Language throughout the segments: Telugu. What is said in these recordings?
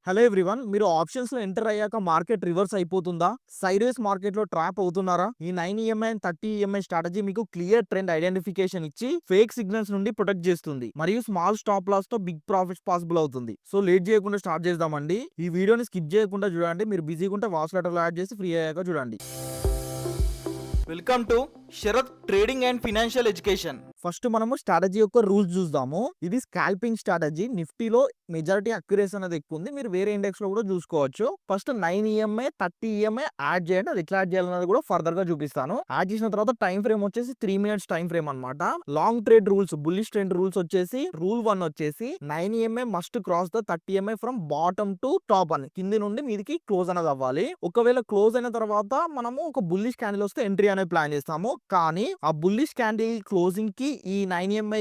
హలో ఎవ్రీవన్, మీరు ఆప్షన్స్ లో ఎంటర్ అయ్యాక మార్కెట్ రివర్స్ అయిపోతుందా? సైడ్ వేస్ మార్కెట్ లో ట్రాప్ అవుతున్నారా? ఈ 9 ఈఎంఐ అండ్ 30 ఈఎంఐ స్ట్రాటజీ మీకు క్లియర్ ట్రెండ్ ఐడెంటిఫికేషన్ ఇచ్చి ఫేక్ సిగ్నల్స్ నుండి ప్రొటెక్ట్ చేస్తుంది మరియు స్మాల్ స్టాప్ లాస్ తో బిగ్ ప్రాఫిట్స్ పాసిబుల్ అవుతుంది. సో లేట్ చేయకుండా స్టార్ట్ చేద్దామండి. ఈ వీడియోని స్కిప్ చేయకుండా చూడండి. మీరు బిజీగా ఉంటే వాచ్ లెటర్ యాడ్ చేసి ఫ్రీ అయ్యాక చూడండి. Welcome to Sharath trading and financial education. First మనము స్ట్రాటజీ యొక్క రూల్స్ చూద్దాము. ఇది స్కాల్పింగ్ స్ట్రాటజీ. నిఫ్టీలో మెజారిటీ అక్యురేసీ అనేది ఎక్కువ ఉంది. మీరు వేరే ఇండెక్స్ లో కూడా చూసుకోవచ్చు. ఫస్ట్ 9 ఈఎంఐ 30 ఈఎంఐ యాడ్ చేయండి. అది ఎట్లా యాడ్ చేయాలన్నది కూడా ఫర్దర్ గా చూపిస్తాను. యాడ్ చేసిన తర్వాత టైం ఫ్రేమ్ వచ్చేసి 3 మినిట్స్ టైం ఫ్రేమ్ అనమాట. Long trade rules, bullish trend rules వచ్చేసి రూల్ 1 వచ్చేసి 9 EMI must cross the 30 EMI from bottom to top అని, కింది నుండి మీదికి క్లోజ్ అనేది అవ్వాలి. ఒకవేళ క్లోజ్ అయిన తర్వాత మనము ఒక బుల్లిష్ క్యాండిల్ వస్తే ఎంట్రీ అనేది ప్లాన్ చేస్తాము. కానీ ఆ బుల్లిష్ క్యాండిల్ క్లోజింగ్ కి ఈ 9 ఎంఐ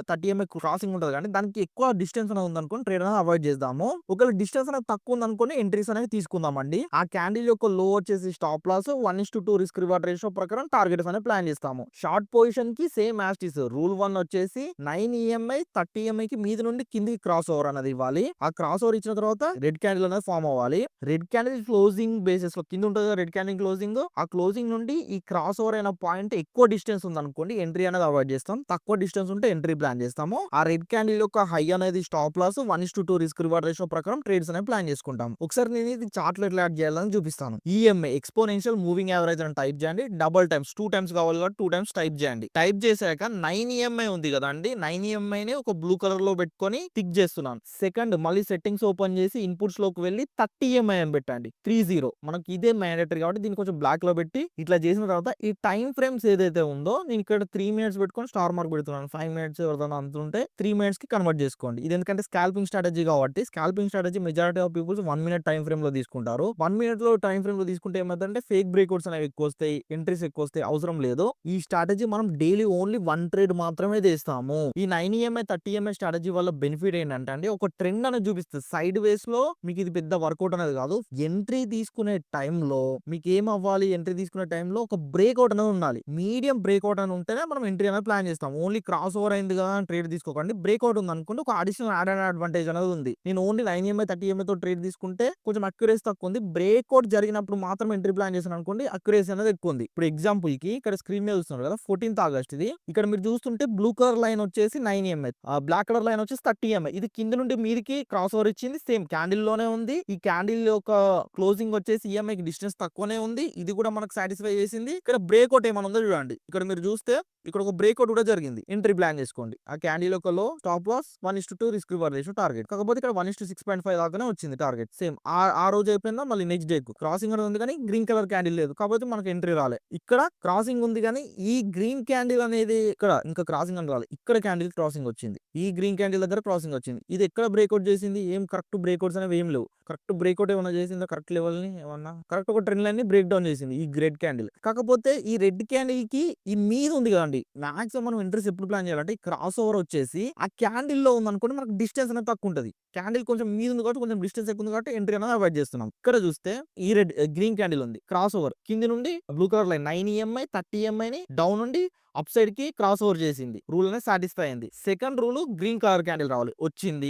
30 ఎంఐ క్రాసింగ్ ఉంటుంది కానీ దానికి ఎక్కువ డిస్టెన్స్ అనేది ఉంది అనుకోని ట్రేడ్ అనేది అవాయిడ్ చేద్దాము. ఒకవేళ డిస్టెన్స్ అనేది తక్కువ ఉంది అనుకోని ఎంట్రీస్ అనేది తీసుకుందామండి. ఆ క్యాండిల్ యొక్క లో వచ్చేసి stop loss 1:2 risk reward ratio ప్రకారం టార్గెట్స్ అనేది ప్లాన్ చేస్తాము. షార్ట్ పొజిషన్ కి same as it is. Rule 1 వచ్చేసి 9 ఈఎంఐ 30 ఈఎంఐ కి మీది నుండి కిందికి క్రాస్ ఓవర్ అనేది ఇవ్వాలి. ఆ క్రాస్ ఓవర్ ఇచ్చిన తర్వాత రెడ్ క్యాండిల్ అనేది ఫామ్ అవ్వాలి. రెడ్ క్యాండిల్ క్లోజింగ్ బేసిస్ లో కింద ఉంటుంది రెడ్ క్యాండిల్ క్లోజింగ్. ఆ క్లోజింగ్ నుండి ఈ క్రాస్ ఓవర్ అయిన పాయింట్ ఎక్కువ డిస్టెన్స్ ఉంది అనుకోండి ఎంట్రీ అనేది అవాయిడ్ చేస్తాం. తక్కువ డిస్టెన్స్ ఉంటే ఎంట్రీ ప్లాన్ చేస్తాము. ఆ రెడ్ క్యాండిల్ యొక్క హై అనేది stop loss 1:2 risk reward ratio ప్రకారం ట్రేడ్స్ అనేవి ప్లాన్ చేసుకుంటాం. ఒకసారి నేను ఇది చార్ట్ లో ఎట్లా యాడ్ చేయాలని చూపిస్తాను. ఈఎంఐ ఎక్స్పోనెన్షియల్ మూవింగ్ యావరేజ్ అని టైప్ చేయండి. డబుల్ టైమ్స్ 2 టైమ్స్ కావాలి కాబట్టి 2 టైమ్స్ టైప్ చేయండి. టైప్ చేశాక 9 ఈఎంఐ ఉంది కదండి, 9 ఈఎంఐ ని ఒక బ్లూ కలర్ లో పెట్టుకొని టిక్ చేస్తున్నాను. సెకండ్ మళ్ళీ సెట్టింగ్స్ ఓపెన్ చేసి ఇన్పుట్స్ లోకి వెళ్ళి 30 ఈఎంఐ అని పెట్టండి. 30 మనకి ఇదే మ్యాండేటరీ కాబట్టి దీన్ని కొంచెం బ్లాక్ లో పెట్టి ఇట్లా చేసిన తర్వాత ఈ టైం ఫ్రేమ్స్ ఏదైతే ఉందో నేను ఇక్కడ 3 మినిట్స్ పెట్టుకొని స్టార్ మార్క్ పెడుతున్నాను. 5 మినిట్స్ ఎవరిదైనా అంతుంటే 3 మినిట్స్ కి కన్వర్ట్ చేసుకోండి. ఇది ఎందుకంటే స్కాల్పింగ్ స్ట్రాటజీ కాబట్టి scalping strategy majority of peoples 1 minute time frame లో తీసుకుంటారు. 1 మినిట్ లో టైం ఫ్రేమ్ లో తీసుకుంటే ఏమైందంటే ఫేక్ బ్రేక్అవుట్స్ అనేవి ఎక్కువ వస్తాయి, ఎంట్రీస్ ఎక్కువ వస్తాయి. అవసరం లేదు. ఈ స్ట్రాటజీ మనం డైలీ ఓన్లీ 1 ట్రేడ్ మాత్రమే చేస్తాము. ఈ 9 ఈఎంఐ 30 ఈఎంఐ స్ట్రాటజీ వల్ల బెనిఫిట్ ఏంటంటే అండి, ఒక ట్రెండ్ అనేది చూపిస్తుంది. సైడ్ వేస్ లో మీకు ఇది పెద్ద వర్కౌట్ అనేది కాదు. ఎంట్రీ తీసుకునే టైంలో మీకు ఏం అవ్వాలి, ఎంట్రీ తీసుకునే టైంలో ఒక బ్రేక్అవుట్ అనేది ఉండాలి. మీడియం బ్రేక్అవుట్ అని ఉంటేనే మనం ఎంట్రీ అనేది ప్లాన్ చేస్తాం. ఓన్లీ క్రాస్ ఓవర్ అయింది కదా ట్రేడ్ తీసుకోకండి. బ్రేక్అవుట్ ఉంది అనుకోండి, ఒక అడిషనల్ యాడ్ అడ్వాంటేజ్ అనేది ఉంది. నేను ఓన్లీ 9 ఎంఐ 30 ఎంఐ తో ట్రేడ్ తీసుకుంటే కొంచెం అక్యురేసీ తక్కువ ఉంది. బ్రేక్అవుట్ జరిగినప్పుడు మాత్రం ఎంట్రీ ప్లాన్ చేశాను అనుకోండి, అక్యురేసీ అనేది ఎక్కువ ఉంది. ఇప్పుడు ఎగ్జాంపుల్ కి ఇక్కడ స్క్రీన్ మీద చూస్తున్నారు కదా, 14th ఆగస్ట్ ఇది. ఇక్కడ మీరు చూస్తుంటే బ్లూ కలర్ లైన్ వచ్చేసి 9 ఎంఐ, బ్లాక్ కలర్ లైన్ వచ్చేసి 30 ఎంఐ. ఇది కింద నుండి మీదికి క్రాస్ ఓవర్ ఇచ్చింది. సేమ్ క్యాండిల్ లోనే ఉంది. ఈ క్యాండిల్ యొక్క క్లోజింగ్ వచ్చేసి ఈఎంఐ కి డిస్టెన్స్ తక్కువనే ఉంది. ఇది కూడా మనకు సాటిస్ఫై చేసింది. ఇక్కడ బ్రేక్అవుట్ ఏమైనా ఉందో చూడండి. ఇక్కడ మీరు చూస్తే ఇక్కడ ఒక బ్రేక్అవుట్ కూడా జరిగింది. ఎంట్రీ ప్లాన్ చేసుకోండి. ఆ క్యాండిల్ యొక్క low stop loss 1:2 risk reward ratio target. కాకపోతే ఇక్కడ 1:6.5 దాకానే వచ్చింది టార్గెట్. సేమ్ ఆ రోజు అయిపోయిందా మళ్ళీ నెక్స్ట్ డే క్రాసింగ్ అనేది ఉంది కానీ గ్రీన్ కలర్ క్యాండిల్ లేదు కాబట్టి మనకు ఎంట్రీ రాలే. ఇక్కడ క్రాసింగ్ ఉంది కానీ ఈ గ్రీన్ క్యాండిల్ అనేది ఇక్కడ ఇంకా క్రాసింగ్ అని రాలేదు. ఇక్కడ క్యాండిల్ క్రాసింగ్ వచ్చింది. ఈ గ్రీన్ క్యాండిల్ దగ్గర క్రాసింగ్ వచ్చింది. ఇది ఎక్కడ బ్రేక్అవుట్ చేసింది? ఏం కరెక్ట్ బ్రేక్అవుట్స్ అనేవి ఏం లేవు. కరెక్ట్ బ్రేక్అవుట్ ఏమన్నా చేసిందో కరెక్ట్ లెవెల్ ని ఏమన్నా కరెక్ట్ ఒక ట్రెండ్ లైన్ ని బ్రేక్ డౌన్ చేసింది ఈ రెడ్ క్యాండిల్. కాకపోతే ఈ రెడ్ క్యాండిల్ కి ఈ మీద ఉంది కదండి, మాక్సిమం మనం ఎంట్రీస్ ఎప్పుడు ప్లాన్ చేయాలంటే ఈ క్రాస్ ఓవర్ వచ్చేసి ఆ క్యాండిల్ లో ఉంది అనుకోండి, మనకు డిస్టెన్స్ అనేది తక్కువ ఉంటుంది. క్యాండిల్ కొంచెం మీద ఉంది కాబట్టి కొంచెం డిస్టెన్స్ ఎక్కువ ఉంది కాబట్టి ఎంట్రీ అనేది అవాయిడ్ చేస్తున్నాం. ఇక్కడ చూస్తే ఈ రెడ్ గ్రీన్ క్యాండిల్ ఉంది, క్రాస్ ఓవర్ కింది నుండి blue colour line 9 EMI 30 EMI ని డౌన్ నుండి అప్ సైడ్ కి క్రాస్ ఓవర్ చేసింది. రూల్ అనేది సాటిస్ఫై అయింది. Second rule green colour candle రావాలి, వచ్చింది.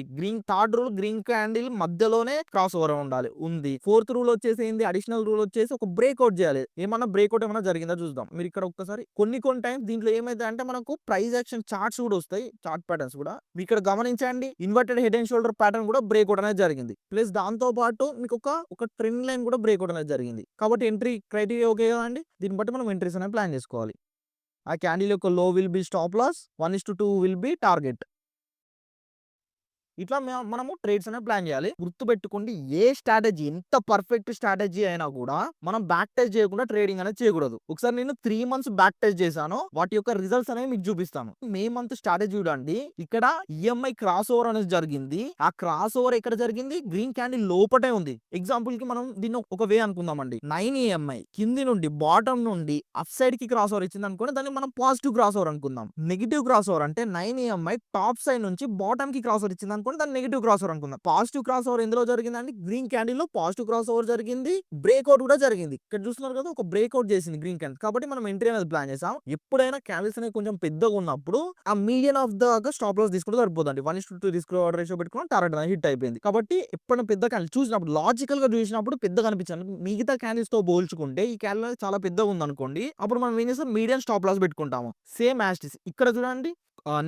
థర్డ్ రూల్ గ్రీన్ క్యాండిల్ మధ్యలోనే క్రాస్ ఓవర్ ఉండాలి, ఉంది. ఫోర్త్ రూల్ వచ్చేసి ఏంది, అడిషనల్ రూల్ వచ్చేసి ఒక బ్రేక్అవుట్ చేయాలి. ఏమన్నా బ్రేక్అవుట్ ఏమన్నా జరిగిందా చూద్దాం. మీరు ఇక్కడ ఒక్కసారి కొన్ని టైమ్స్ దీంట్లో ఏమైతే అంటే మనకు ప్రైస్ యాక్షన్ చార్ట్స్ కూడా వస్తాయి, చార్ట్ ప్యాటర్న్స్ కూడా. మీరు ఇక్కడ గమనించండి, inverted head and shoulder pattern కూడా బ్రేక్అవుట్ అనేది జరిగింది. ప్లస్ దాంతో పాటు మీకు ఒక ట్రెండ్ లైన్ కూడా బ్రేక్అవుట్ అనేది జరిగింది. కాబట్టి ఎంట్రీ క్రైటీరియా ఓకే కదండి. దీన్ని బట్టి మనం ఎంట్రీస్ అనేది ప్లాన్ చేసుకోవాలి. ఆ క్యాండిల్ యొక్క low will be stop loss, 1:2 will be target. ఇట్లా మనము ట్రేడ్స్ అనేది ప్లాన్ చేయాలి. గుర్తుపెట్టుకోండి, ఏ స్ట్రాటజీ ఎంత పర్ఫెక్ట్ స్ట్రాటజీ అయినా కూడా మనం బ్యాక్ టెస్ట్ చేయకుండా ట్రేడింగ్ అనేది చేయకూడదు. ఒకసారి నేను 3 మంత్స్ బ్యాక్ టెస్ట్ చేశాను, వాటి యొక్క రిజల్ట్స్ అనేవి మీకు చూపిస్తాను. మే మంత్ స్ట్రాటజీ చూడండి, ఇక్కడ ఈఎంఐ క్రాస్ ఓవర్ అనేది జరిగింది. ఆ క్రాస్ ఓవర్ ఎక్కడ జరిగింది? గ్రీన్ క్యాండిల్ లోపటే ఉంది. ఎగ్జాంపుల్ కి మనం దీన్ని ఒక వే అనుకుందామండి. 9 ఈఎంఐ కింది నుండి బాటమ్ నుండి అప్ సైడ్ కి క్రాస్ ఓవర్ ఇచ్చింది అనుకోండి, దాన్ని మనం పాజిటివ్ క్రాస్ ఓవర్ అనుకుందాం. నెగిటివ్ క్రాస్ ఓవర్ అంటే 9 ఈఎంఐ టాప్ సైడ్ నుంచి బాటమ్ కి క్రాస్ ఓవర్ ఇచ్చింది అనుకోండి, అనుకోండి, దాన్ని నెగెటివ్ క్రాస్ ఓవర్ అనుకుందాం. పాజిటివ్ క్రాస్ ఓవర్ ఎందులో జరిగిందండి? గ్రీన్ క్యాండిల్ లో పాజిటివ్ క్రాస్ ఓవర్ జరిగింది, బ్రేక్అవుట్ కూడా జరిగింది. ఇక్కడ చూస్తున్నారు కదా, ఒక బ్రేక్అవుట్ చేసింది గ్రీన్ క్యాండిల్. కాబట్టి మనం ఎంట్రీ అనేది ప్లాన్ చేసాం. ఎప్పుడైనా క్యాండిల్స్ అనేవి కొంచెం పెద్దగా ఉన్నప్పుడు ఆ median of the stop loss తీసుకుంటే సరిపోదండి. 1:2 రిస్క్ రివార్డ్ రేషియో పెట్టుకుని టార్గెట్ అనేది హిట్ అయిపోయింది. కాబట్టి ఎప్పుడైనా పెద్ద క్యాండిల్ చూసినప్పుడు లాజికల్ గా చూసినప్పుడు పెద్దగా అనిపించాలి. మిగతా క్యాండిల్స్ తో పోల్చుకుంటే ఈ క్యాండిల్ అనేది చాలా పెద్దగా ఉంది అనుకోండి, అప్పుడు మనం ఏం చేస్తాం, మీడియం స్టాప్ లాస్ పెట్టుకుంటాము. సేమ్ యాజ్ ఇట్ ఈస్ ఇక్కడ చూడండి,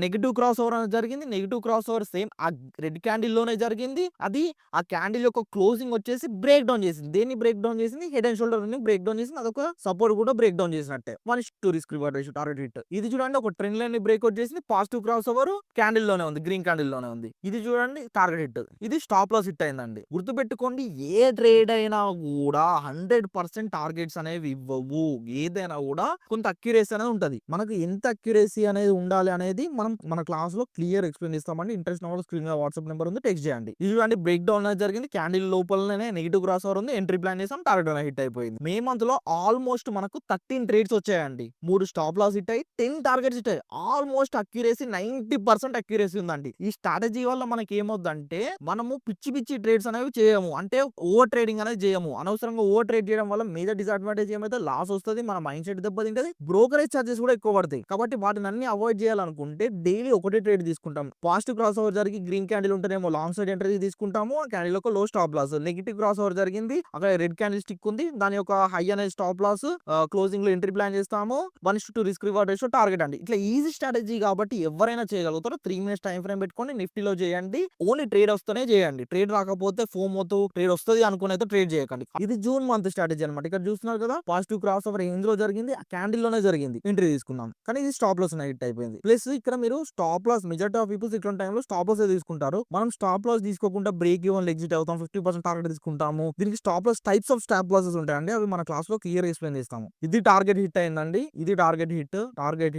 నెగెటివ్ క్రాస్ ఓవర్ అనేది జరిగింది. నెగెటివ్ క్రాస్ ఓవర్ సేమ్ ఆ రెడ్ క్యాండిల్ లోనే జరిగింది. అది ఆ క్యాండిల్ యొక్క క్లోజింగ్ వచ్చేసి బ్రేక్ డౌన్ చేసింది. దేన్ని బ్రేక్ డౌన్ చేసింది? హెడ్ అండ్ షోల్డర్ ని బ్రేక్ డౌన్ చేసింది. అదొక సపోర్ట్ కూడా బ్రేక్ డౌన్ చేసినట్టే. 1:2 risk reward ratio target hit. ఇది చూడండి, ఒక ట్రెండ్ లైన్ ని బ్రేక్అవుట్ చేసింది. పాజిటివ్ క్రాస్ ఓవర్ క్యాండిల్ లోనే ఉంది, గ్రీన్ క్యాండిల్ లోనే ఉంది. ఇది చూడండి టార్గెట్ హిట్. ఇది స్టాప్ లాస్ హిట్ అయిందండి. గుర్తుపెట్టుకోండి, ఏ ట్రేడ్ అయినా కూడా 100% టార్గెట్స్ అనేవి ఇవ్వవు. ఏదైనా కూడా కొంత అక్యురసీ అనేది ఉంటది. మనకు ఎంత అక్యురసీ అనేది ఉండాలి అనేది మనం మన క్లాస్ లో క్లియర్ ఎక్స్ప్లెయిన్ చేస్తామండి. ఇంట్రెస్ట్ ఉన్న వాళ్ళు స్క్రీన్ మీద వాట్సాప్ నెంబర్ ఉంది, టెక్స్ట్ చేయండి. ఇది చూడండి, బ్రేక్ డౌన్ అనేది జరిగింది. క్యాండిల్ లోపలనే నెగెటివ్ క్రాస్ ఓవర్ ఉంది. ఎంట్రీ ప్లాన్ చేసాం, టార్గెట్ అనేది హిట్ అయిపోయింది. మే మంత్ లో ఆల్మోస్ట్ మనకు 13 ట్రేడ్స్ వచ్చాయండి. 3 స్టాప్ లాస్ హిట్ అయ్యి 10 టార్గెట్స్ హిట్ అయ్యాయి. ఆల్మోస్ట్ అక్యురసీ 90% అక్యురసీ ఉందండి. ఈ స్ట్రాటజీ వల్ల మనకి ఏమవుతుందంటే, మనము పిచ్చి పిచ్చి ట్రేడ్స్ అనేవి చేయము. అంటే ఓవర్ ట్రేడింగ్ అనేది చేయము. అనవసరంగా ఓవర్ ట్రేడ్ చేయడం వల్ల మేజర్ డిసడ్వాంటేజ్ ఏమైతే లాస్ వస్తుంది, మన మైండ్ సెట్ దెబ్బతింటది, బ్రోకరేజ్ చార్జెస్ కూడా ఎక్కువ పడతాయి. కాబట్టి వాటిని అన్ని అవాయిడ్ చేయాలనుకుంటే డైలీ ఒకటే ట్రేడ్ తీసుకుంటాం. పాజిటివ్ క్రాస్ ఓవర్ జరిగి గ్రీన్ క్యాండిల్ ఉంటేనేమో లాంగ్ సైడ్ ఎంట్రీ తీసుకుంటాము. ఆ క్యాండిల్ ఒక low stop loss. Negative crossover జరిగింది, అక్కడ రెడ్ క్యాండిల్ స్టిక్ ఉంది, దాని యొక్క హై అనేది స్టాప్ లాస్. క్లోజింగ్ లో ఎంట్రీ ప్లాన్ చేస్తాము. 1:2 రిస్క్ రివార్డ్ రేషియో టార్గెట్ అండి. ఇట్లా ఈజీ స్ట్రాటజీ కాబట్టి ఎవరైనా చేయగలుగుతారు. 3 మినిట్స్ టైం ఫ్రేమ్ పెట్టుకొని నిఫ్టీలో చేయండి. ఓన్లీ ట్రేడ్ వస్తేనే చేయండి. ట్రేడ్ రాకపోతే ఫోమ్ అవుతూ ట్రేడ్ వస్తుంది అనుకుని అయితే ట్రేడ్ చేయకండి. ఇది జూన్ మంత్ స్ట్రాటజీ అనమాట. ఇక్కడ చూస్తున్నారు కదా, పాజిటివ్ క్రాస్ ఓవర్ ఎందులో జరిగింది? ఆ క్యాండిల్ లోనే జరిగింది. ఎంట్రీ తీసుకున్నాం, కానీ ఇది స్టాప్ లాస్ హిట్ అయిపోయింది. ప్లస్ ఇక్కడ మీరు stop loss, majority of peoples ఇట్లాంటి టైంలో స్టాప్ లాస్ తీసుకుంటారు. మనం స్టాప్ లాస్ తీసుకోకుండా బ్రేక్ ఈవెన్ ఎగ్జిట్ అవుతాం. 50% టార్గెట్ తీసుకుంటాము. దీనికి stop loss types of stop losses ఉంటాయండి. అవి మన క్లాస్ లో క్లియర్ ఎక్స్ప్లెయిన్ చేస్తాము. ఇది టార్గెట్ హిట్ అయిందండి. ఇది టార్గెట్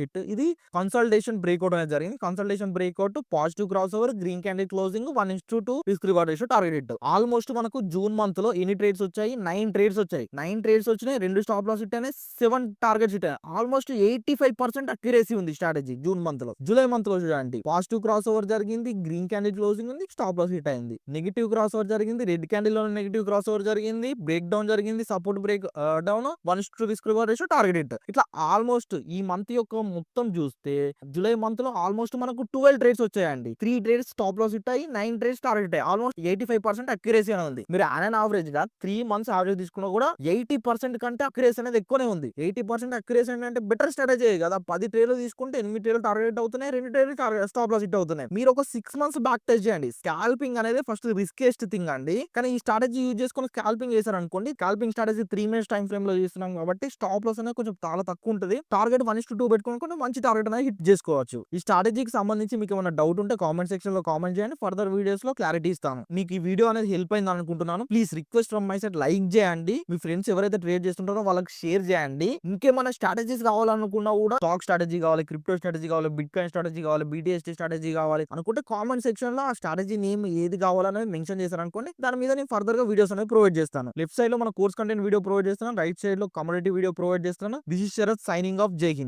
హిట్. ఇది కన్సల్టేషన్ బ్రేక్అవుట్ అనేది జరిగింది. Consultation breakout, positive cross over, green candle closing, 1:2 risk reward ratio target hit. Almost మనకు జూన్ మంత్ లో ఎన్ని ట్రేడ్స్ వచ్చాయి? 9 ట్రేడ్స్ వచ్చాయి. 9 ట్రేడ్స్ వచ్చినాయి, 2 స్టాప్ లాస్ హిట్ అయినాయి, 7 టార్గెట్స్ హిట్ అయినాయి. ఆల్మోస్ట్ 85% అక్యురసీ ఉంది స్ట్రాటజీ జూన్ మంత్ లో. జూలై మంత్ లో చూడండి, పాజిటివ్ క్రాస్ ఓవర్ జరిగింది, గ్రీన్ క్యాండిల్ క్లోజింగ్ ఉంది, స్టాప్ లాస్ హిట్ అయింది. నెగెటివ్ క్రాస్ ఓవర్ జరిగింది, రెడ్ క్యాండిల్ లో నెగెటివ్ క్రాస్ ఓవర్ జరిగింది, బ్రేక్ డౌన్ జరిగింది, support break down, 1:2 risk reward ratio target hit. ఇట్లా ఆల్మోస్ట్ ఈ మంత్ యొక్క మొత్తం చూస్తే జూలై మంత్ లో ఆల్మోస్ట్ మనకు 12 ట్రేడ్స్ వచ్చాయండి. 3 ట్రేడ్స్ స్టాప్ లాస్ హిట్ అయ్యి, 9 ట్రేడ్స్ టార్గెట్ అయ్యి. ఆల్మోస్ట్ 85% అక్యురసీ అనేది ఉంది. మీరు ఆన్ యావరేజ్ గా 3 మంత్స్ యావరేజ్ తీసుకున్నా కూడా 80% కంటే అక్యురసీ అనేది ఎక్కువనే ఉంది. 80% అక్యురసీ అంటే బెటర్ స్ట్రాటజీ కదా. 10 ట్రేడ్లు తీసుకుంటే 8 ట్రేడ్లు టార్గెట్ అవుతున్నాయి, 2 ట్రేడ్లు స్టాప్ లాస్ హిట్ అవుతున్నాయి. మీరు ఒక 6 మంత్స్ బ్యాక్ టెస్ట్ చేయండి. స్కాల్పింగ్ అనేది ఫస్ట్ రిస్కియస్ట్ థింగ్ అండి. కానీ ఈ స్ట్రాటజీ యూజ్ చేసుకొని స్కాల్పింగ్ చేశారనుకోండి, scalping strategy 3 minutes time frame లో చేస్తున్నాం కాబట్టి స్టాప్ లాస్ అనేది కొంచెం చాలా తక్కువ ఉంటుంది. టార్గెట్ 1:2 పెట్టుకుంటే మంచి టార్గెట్ అనేది హిట్ చేసుకోవచ్చు. ఈ స్ట్రాటజీకి సంబంధించి మీకు ఏమైనా డౌట్ ఉంటే కామెంట్ సెక్షన్ లో కామెంట్ చేయండి. ఫర్దర్ వీడియోస్ లో క్లారిటీ ఇస్తాను. మీకు ఈ వీడియో అనేది హెల్ప్ అయింది అనుకుంటున్నాను. Please request from my side, like చేయండి. మీ ఫ్రెండ్స్ ఎవరైతే ట్రేడ్ చేస్తుంటారో వాళ్ళకి షేర్ చేయండి. ఇంకేమైనా స్ట్రాటజీస్ కావాలనుకున్నా కూడా, స్టాక్ స్ట్రాటజీ కావాలి, క్రిప్టో స్ట్రాటజీ కావాలి, బిట్ కాయిన్ స్ట్రాటజీ కావాలి, BTST స్ట్రాటజీ కావాలి అనుకుంటే కామెంట్ సెక్షన్ లో ఆ స్ట్రాటజీ నేమ్ ఏది కావాలనేది మెన్షన్ చేశారనుకోండి, దాని మీద నేను ఫర్దర్ గా వీడియోస్ అనేది ప్రొవైడ్ చేస్తాను. లెఫ్ట్ సైడ్ లో మన కోర్స్ కంటెంట్ వీడియో ప్రొవైడ్ చేస్తాను, రైట్ సైడ్ లో కమ్యూనిటీ వీడియో ప్రొవైడ్ చేస్తాను. This is Sharath signing off. జై హింద్.